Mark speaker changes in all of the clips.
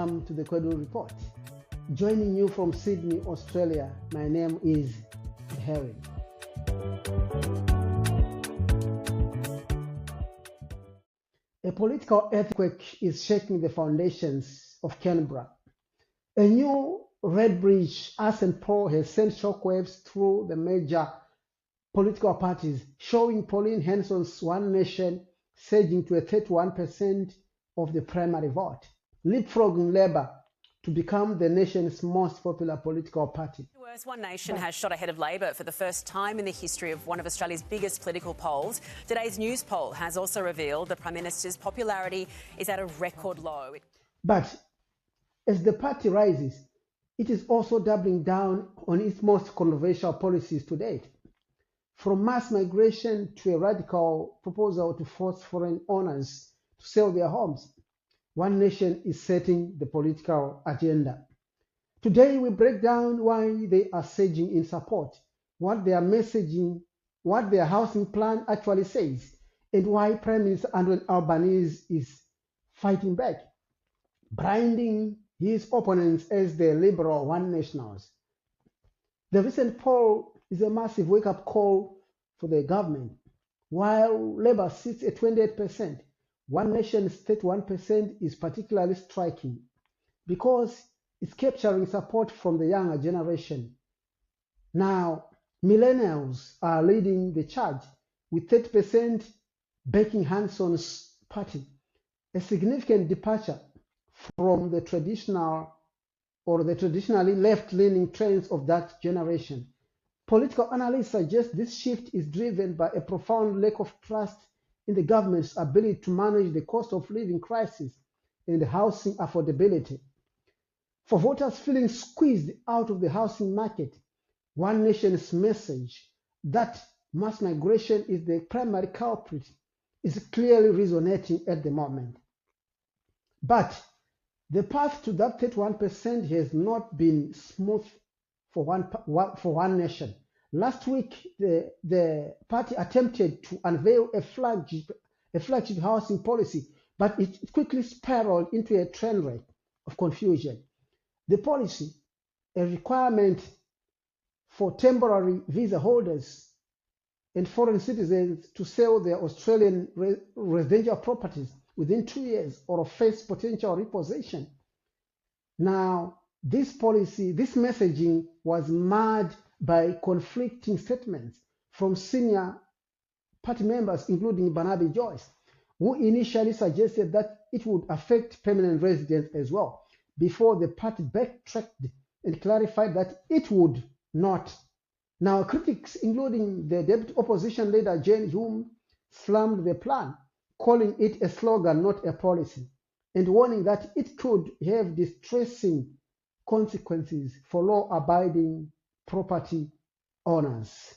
Speaker 1: Welcome to the Kwedu Report. Joining you from Sydney, Australia, my name is Harry. A political earthquake is shaking the foundations of Canberra. A new RedBridge Hanson poll has sent shockwaves through the major political parties, showing Pauline Hanson's One Nation surging to a 31% of the primary vote, leapfrogging Labour to become the nation's most popular political party.
Speaker 2: One Nation has shot ahead of Labor for the first time in the history of one of Australia's biggest political polls. Today's news poll has also revealed the Prime Minister's popularity is at a record low.
Speaker 1: But as the party rises, it is also doubling down on its most controversial policies to date. From mass migration to a radical proposal to force foreign owners to sell their homes, One Nation is setting the political agenda. Today, we break down why they are surging in support, what their messaging, what their housing plan actually says, and why Prime Minister Anthony Albanese is fighting back, branding his opponents as the liberal One Nationals. The recent poll is a massive wake-up call for the government. While Labour sits at 28%, One Nation's 31% is particularly striking because it's capturing support from the younger generation. Now, Millennials are leading the charge with 30% backing Hanson's party, a significant departure from the traditionally left-leaning trends of that generation. Political analysts suggest this shift is driven by a profound lack of trust in the government's ability to manage the cost of living crisis and housing affordability. For voters feeling squeezed out of the housing market, One Nation's message that mass migration is the primary culprit is clearly resonating at the moment. But the path to that 31% has not been smooth for One Nation. Last week, the party attempted to unveil a flagship housing policy, but it quickly spiraled into a trainwreck of confusion. The policy, a requirement for temporary visa holders and foreign citizens to sell their Australian residential properties within 2 years or face potential repossession. Now, this messaging was marred by conflicting statements from senior party members, including Barnaby Joyce, who initially suggested that it would affect permanent residents as well, before the party backtracked and clarified that it would not. Now, critics, including the deputy opposition leader Jane Hume, slammed the plan, calling it a slogan, not a policy, and warning that it could have distressing consequences for law-abiding property owners.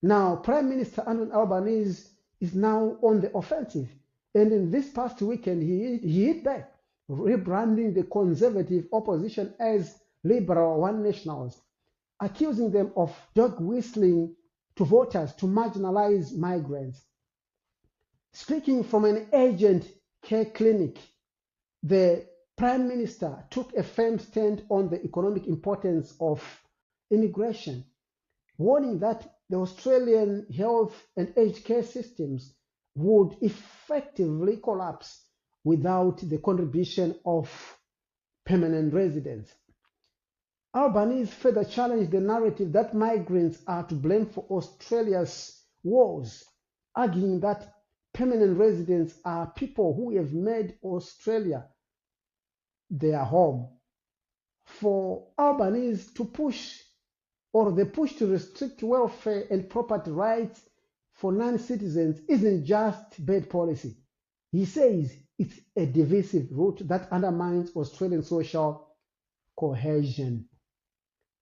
Speaker 1: Now, Prime Minister Anthony Albanese is now on the offensive, and in this past weekend, he hit back, rebranding the conservative opposition as liberal One Nationals, accusing them of dog whistling to voters to marginalize migrants. Speaking from an urgent care clinic, the Prime Minister took a firm stand on the economic importance of immigration, warning that the Australian health and aged care systems would effectively collapse without the contribution of permanent residents. Albanese further challenged the narrative that migrants are to blame for Australia's woes, arguing that permanent residents are people who have made Australia their home. For Albanese to push to restrict welfare and property rights for non-citizens isn't just bad policy. He says it's a divisive route that undermines Australian social cohesion.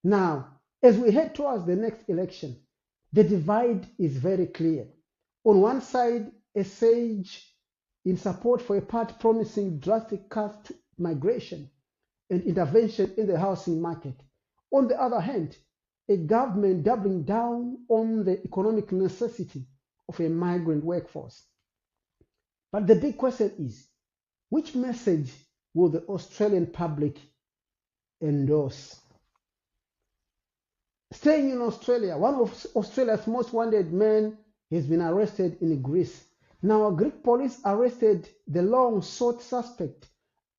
Speaker 1: Now, as we head towards the next election, the divide is very clear. On one side, a surge in support for a party promising drastic cuts to migration and intervention in the housing market. On the other hand, a government doubling down on the economic necessity of a migrant workforce. But the big question is, which message will the Australian public endorse? Staying in Australia, one of Australia's most wanted men has been arrested in Greece. Now, Greek police arrested the long-sought suspect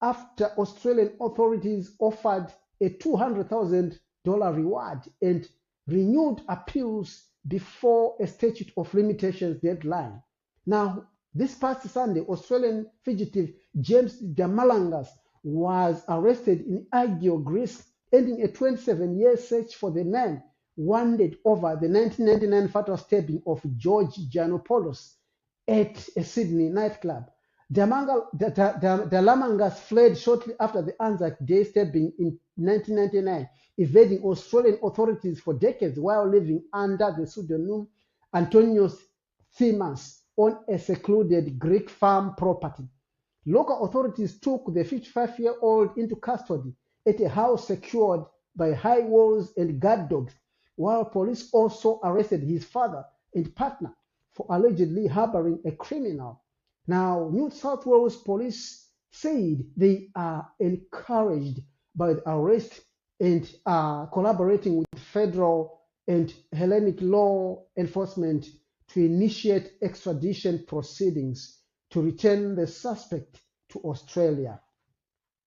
Speaker 1: after Australian authorities offered a $200,000 reward and renewed appeals before a statute of limitations deadline. Now, this past Sunday, Australian fugitive James Damalangas was arrested in Agioi, Greece, ending a 27-year search for the man wounded over the 1999 fatal stabbing of George Giannopoulos at a Sydney nightclub. Dalamangas fled shortly after the Anzac Day stabbing in 1999, evading Australian authorities for decades while living under the pseudonym Antonios Themas on a secluded Greek farm property. Local authorities took the 55-year-old into custody at a house secured by high walls and guard dogs, while police also arrested his father and partner for allegedly harboring a criminal. Now, New South Wales police said they are encouraged by the arrest and are collaborating with federal and Hellenic law enforcement to initiate extradition proceedings to return the suspect to Australia.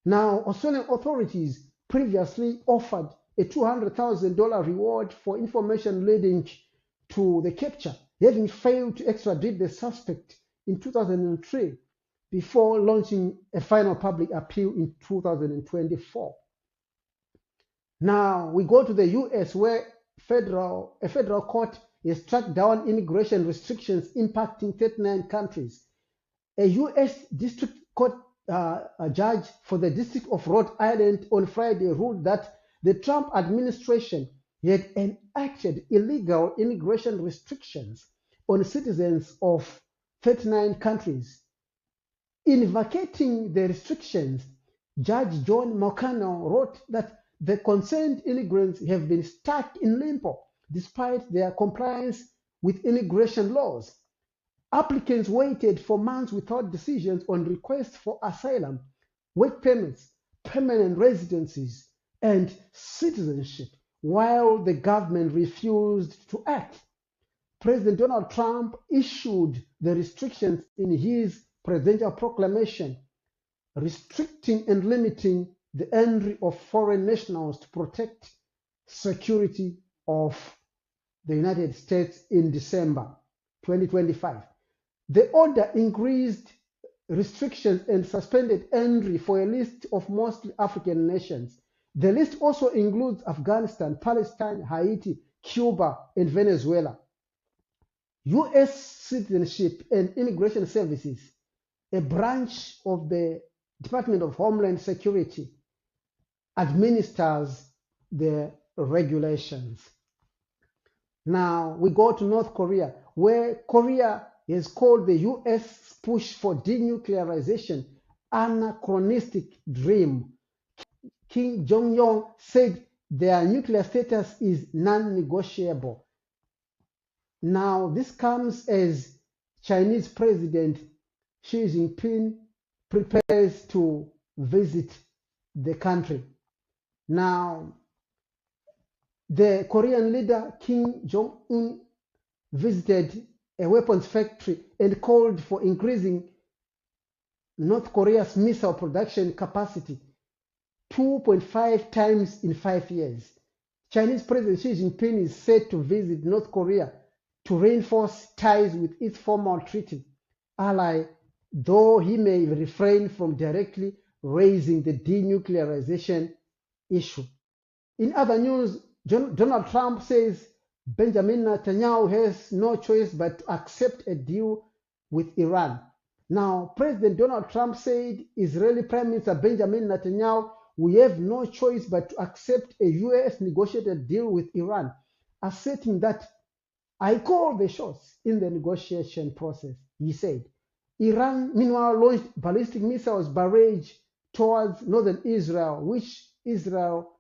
Speaker 1: Now, Australian authorities previously offered a $200,000 reward for information leading to the capture, having failed to extradite the suspect in 2003 before launching a final public appeal in 2024. Now we go to the US, where a federal court has struck down immigration restrictions impacting 39 countries. A US District Court judge for the District of Rhode Island on Friday ruled that the Trump administration had enacted illegal immigration restrictions on citizens of 39 countries. In vacating the restrictions, Judge John Marcano wrote that the concerned immigrants have been stuck in limbo despite their compliance with immigration laws. Applicants waited for months without decisions on requests for asylum, work permits, permanent residencies, and citizenship, while the government refused to act. President Donald Trump issued the restrictions in his presidential proclamation, restricting and limiting the entry of foreign nationals to protect security of the United States in December 2025. The order increased restrictions and suspended entry for a list of mostly African nations. The list also includes Afghanistan, Palestine, Haiti, Cuba, and Venezuela. U.S. Citizenship and Immigration Services, a branch of the Department of Homeland Security, administers the regulations. Now we go to North Korea, where Korea has called the U.S. push for denuclearization anachronistic dream. Kim Jong-un said their nuclear status is non-negotiable. Now, this comes as Chinese President Xi Jinping prepares to visit the country. Now, the Korean leader Kim Jong-un visited a weapons factory and called for increasing North Korea's missile production capacity 2.5 times in 5 years. Chinese President Xi Jinping is set to visit North Korea to reinforce ties with its former treaty ally, though he may refrain from directly raising the denuclearization issue. In other news, Donald Trump says Benjamin Netanyahu has no choice but to accept a deal with Iran. Now, President Donald Trump said Israeli Prime Minister Benjamin Netanyahu will have no choice but to accept a U.S. negotiated deal with Iran, asserting that I call the shots in the negotiation process, he said. Iran, meanwhile, launched ballistic missiles barrage towards northern Israel, which Israel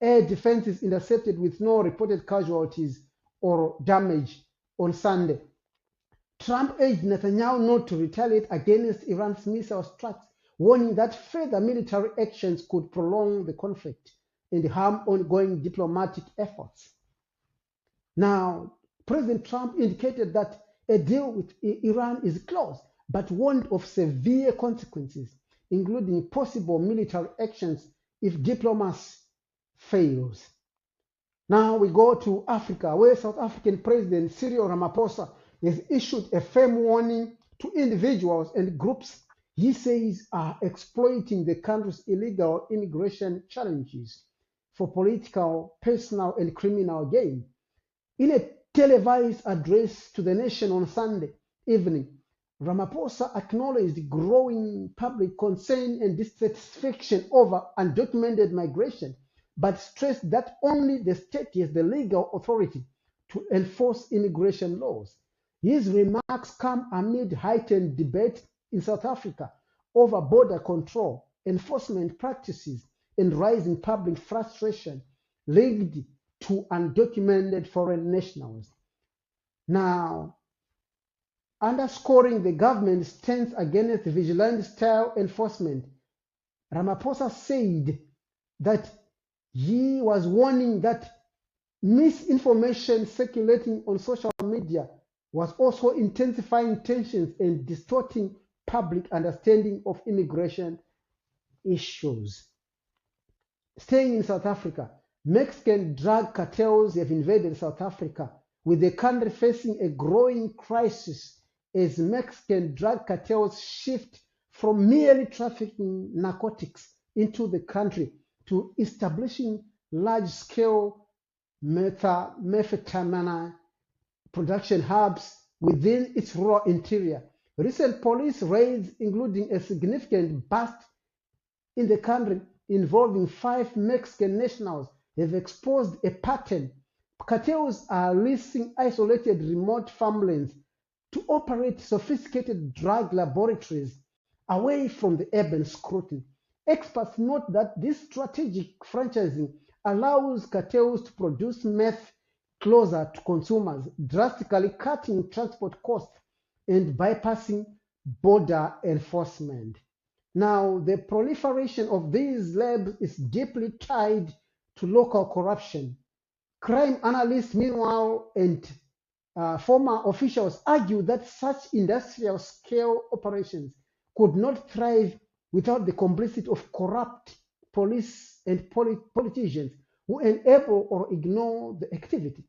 Speaker 1: air defenses intercepted with no reported casualties or damage on Sunday. Trump urged Netanyahu not to retaliate against Iran's missile strikes, warning that further military actions could prolong the conflict and harm ongoing diplomatic efforts. Now, President Trump indicated that a deal with Iran is close, but warned of severe consequences, including possible military actions if diplomacy fails. Now we go to Africa, where South African President Cyril Ramaphosa has issued a firm warning to individuals and groups he says are exploiting the country's illegal immigration challenges for political, personal, and criminal gain. In a televised address to the nation on Sunday evening, Ramaphosa acknowledged growing public concern and dissatisfaction over undocumented migration, but stressed that only the state has the legal authority to enforce immigration laws. His remarks come amid heightened debate in South Africa over border control, enforcement practices, and rising public frustration linked to undocumented foreign nationals. Now, underscoring the government's stance against vigilante-style enforcement, Ramaphosa said that he was warning that misinformation circulating on social media was also intensifying tensions and distorting public understanding of immigration issues. Staying in South Africa, Mexican drug cartels have invaded South Africa, with the country facing a growing crisis as Mexican drug cartels shift from merely trafficking narcotics into the country to establishing large-scale methamphetamine production hubs within its rural interior. Recent police raids, including a significant bust in the country involving 5 Mexican nationals, have exposed a pattern. Cartels are leasing isolated remote farmlands to operate sophisticated drug laboratories away from the urban scrutiny. Experts note that this strategic franchising allows cartels to produce meth closer to consumers, drastically cutting transport costs and bypassing border enforcement. Now, the proliferation of these labs is deeply tied to local corruption. Crime analysts, meanwhile, and former officials argue that such industrial-scale operations could not thrive without the complicity of corrupt police and politicians who enable or ignore the activity.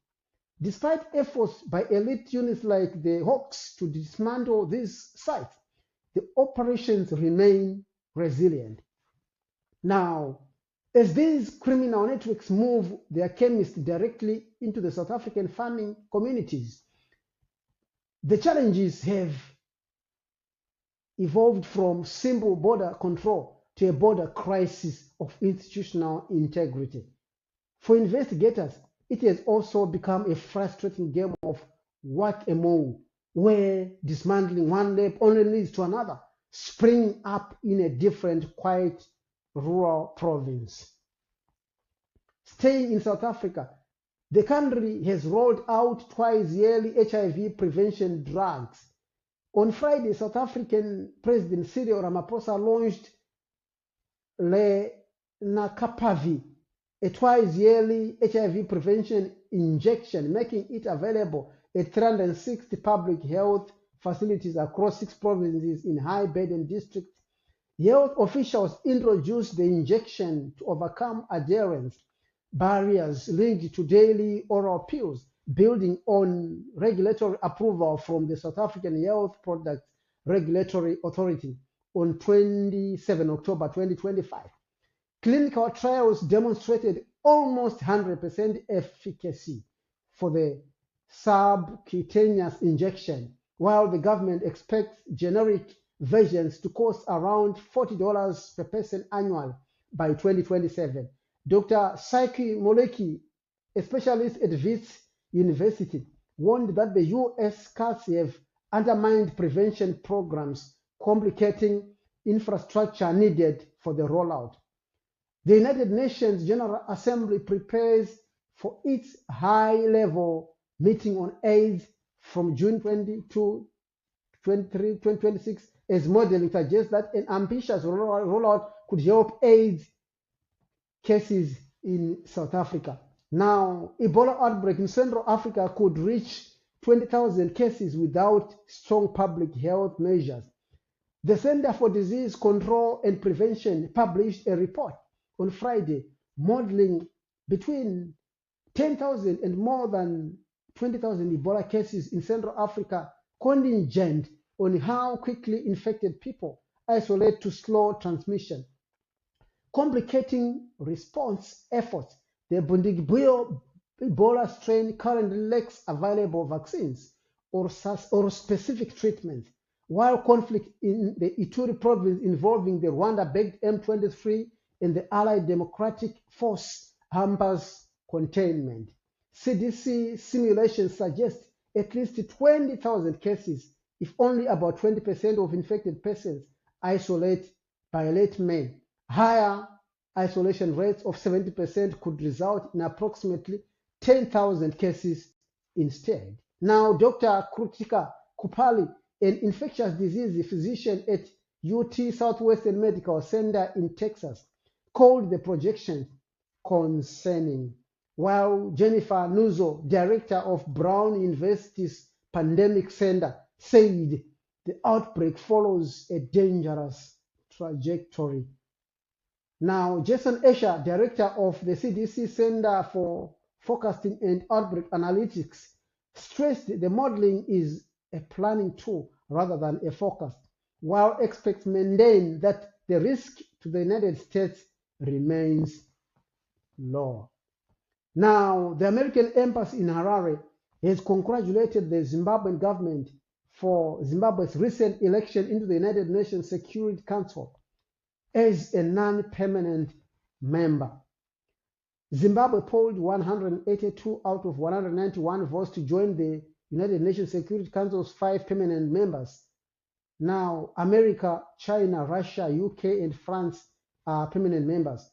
Speaker 1: Despite efforts by elite units like the Hawks to dismantle these sites, the operations remain resilient. Now, as these criminal networks move their chemists directly into the South African farming communities, the challenges have evolved from simple border control to a border crisis of institutional integrity. For investigators, it has also become a frustrating game of whack-a-mole, where dismantling one lab only leads to another, springing up in a different, quiet rural province. Staying in South Africa, the country has rolled out twice yearly HIV prevention drugs. On Friday, South African President Cyril Ramaphosa launched Lenacapavir, a twice yearly HIV prevention injection, making it available at 360 public health facilities across 6 provinces in high-burden districts. Health officials introduced the injection to overcome adherence barriers linked to daily oral pills, building on regulatory approval from the South African Health Products Regulatory Authority on 27 October 2025. Clinical trials demonstrated almost 100% efficacy for the subcutaneous injection, while the government expects generic versions to cost around $40 per person annually by 2027. Dr. Saiki Moleki, a specialist at Wits University, warned that the US cuts have undermined prevention programs, complicating infrastructure needed for the rollout. The United Nations General Assembly prepares for its high-level meeting on AIDS from June 22, 2026 as modeling suggests that an ambitious rollout could help AIDS cases in South Africa. Now, Ebola outbreak in Central Africa could reach 20,000 cases without strong public health measures. The Center for Disease Control and Prevention published a report on Friday modeling between 10,000 and more than 20,000 Ebola cases in Central Africa, contingent on how quickly infected people isolate to slow transmission. Complicating response efforts, the Bundibugyo Ebola strain currently lacks available vaccines or specific treatments, while conflict in the Ituri province involving the Rwanda-backed M23 and the Allied Democratic Force hampers containment. CDC simulations suggest at least 20,000 cases if only about 20% of infected persons isolate by late May. Higher isolation rates of 70% could result in approximately 10,000 cases instead. Now, Dr. Krutika Kupali, an infectious disease physician at UT Southwestern Medical Center in Texas, called the projections concerning, while Jennifer Nuzo, director of Brown University's Pandemic Center, said the outbreak follows a dangerous trajectory. Now, Jason Escher, director of the CDC Center for Forecasting and Outbreak Analytics, stressed the modeling is a planning tool rather than a forecast, while experts maintain that the risk to the United States remains low. Now, the American embassy in Harare has congratulated the Zimbabwean government for Zimbabwe's recent election into the United Nations Security Council as a non-permanent member. Zimbabwe polled 182 out of 191 votes to join the United Nations Security Council's 5 permanent members. Now, America, China, Russia, UK, and France are permanent members.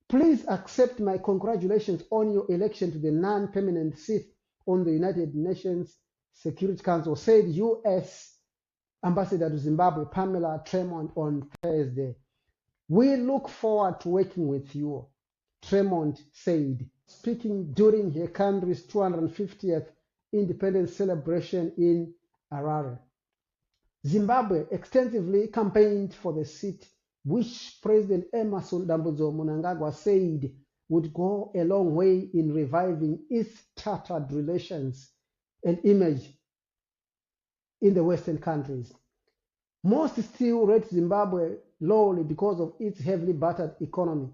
Speaker 1: Please accept my congratulations on your election to the non-permanent seat on the United Nations Security Council, said U.S. Ambassador to Zimbabwe Pamela Tremont on Thursday. We look forward to working with you, Tremont said, speaking during her country's 250th independence celebration in Harare. Zimbabwe extensively campaigned for the seat, which President Emmerson Dambudzo Mnangagwa said would go a long way in reviving its tattered relations and image in the Western countries. Most still rate Zimbabwe lowly because of its heavily battered economy,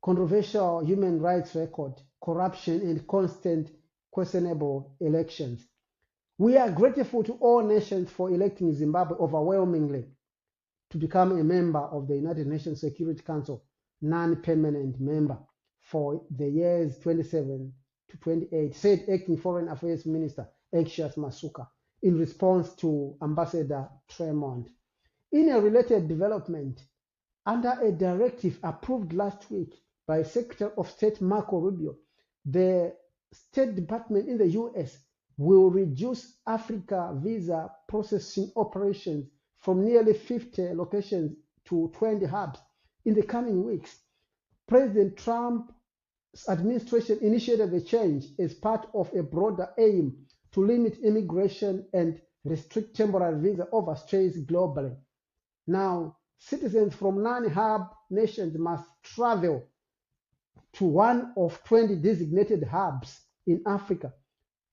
Speaker 1: controversial human rights record, corruption, and constant questionable elections. We are grateful to all nations for electing Zimbabwe overwhelmingly to become a member of the United Nations Security Council, non-permanent member for the years 27 to 28, said Acting Foreign Affairs Minister Anxious Masuka in response to Ambassador Tremont. In a related development, under a directive approved last week by Secretary of State Marco Rubio, the State Department in the U.S. will reduce Africa visa processing operations from nearly 50 locations to 20 hubs in the coming weeks. President Trump's administration initiated the change as part of a broader aim to limit immigration and restrict temporary visa overstays globally. Now, citizens from non-hub nations must travel to one of 20 designated hubs in Africa,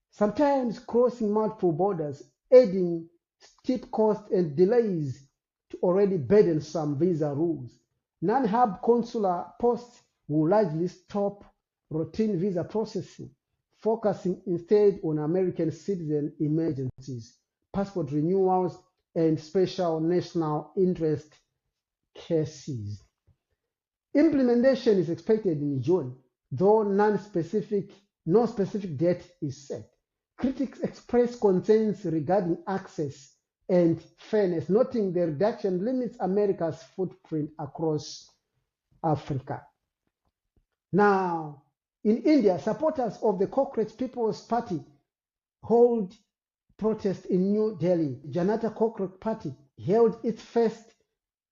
Speaker 1: sometimes crossing multiple borders, adding steep costs and delays to already burdensome visa rules. Non-hub consular posts will largely stop routine visa processing, focusing instead on American citizen emergencies, passport renewals, and special national interest cases. Implementation is expected in June, though no specific date is set. Critics express concerns regarding access and fairness, noting the reduction limits America's footprint across Africa. Now, in India, supporters of the Cockroach People's Party hold protest in New Delhi. Janata Cockroach Party held its first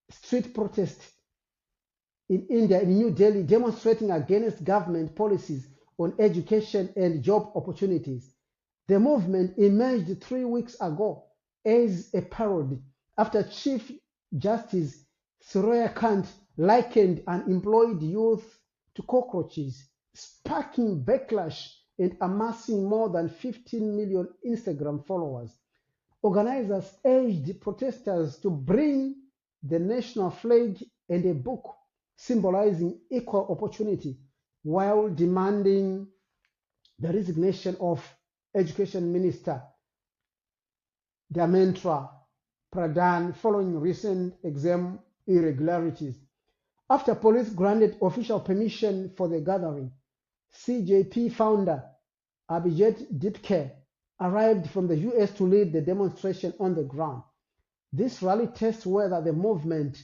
Speaker 1: street protest in India, in New Delhi, demonstrating against government policies on education and job opportunities. The movement emerged 3 weeks ago as a parody after Chief Justice Surya Kant likened unemployed youth to cockroaches, sparking backlash and amassing more than 15 million Instagram followers. Organizers urged protesters to bring the national flag and a book symbolizing equal opportunity, while demanding the resignation of Education Minister Dharmendra Pradhan following recent exam irregularities. After police granted official permission for the gathering, CJP founder Abhijit Dipke arrived from the US to lead the demonstration on the ground. This rally tests whether the movement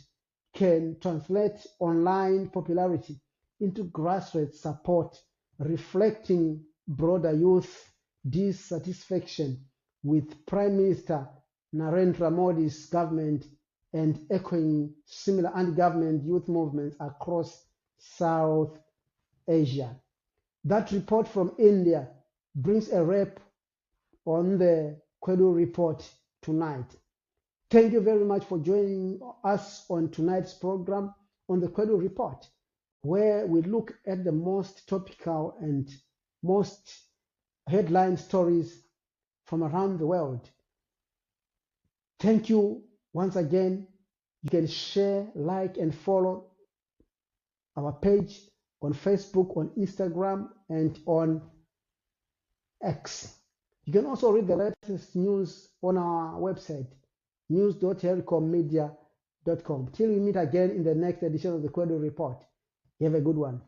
Speaker 1: can translate online popularity into grassroots support, reflecting broader youth dissatisfaction with Prime Minister Narendra Modi's government and echoing similar anti-government youth movements across South Asia. That report from India brings a wrap on the Kwedu Report tonight. Thank you very much for joining us on tonight's program on the Kwedu Report, where we look at the most topical and most headline stories from around the world. Thank you once again. You can share, like, and follow our page on Facebook, on Instagram, and on X. You can also read the latest news on our website, news.helcommedia.com. Till we meet again in the next edition of the Kwedu Report. You have a good one.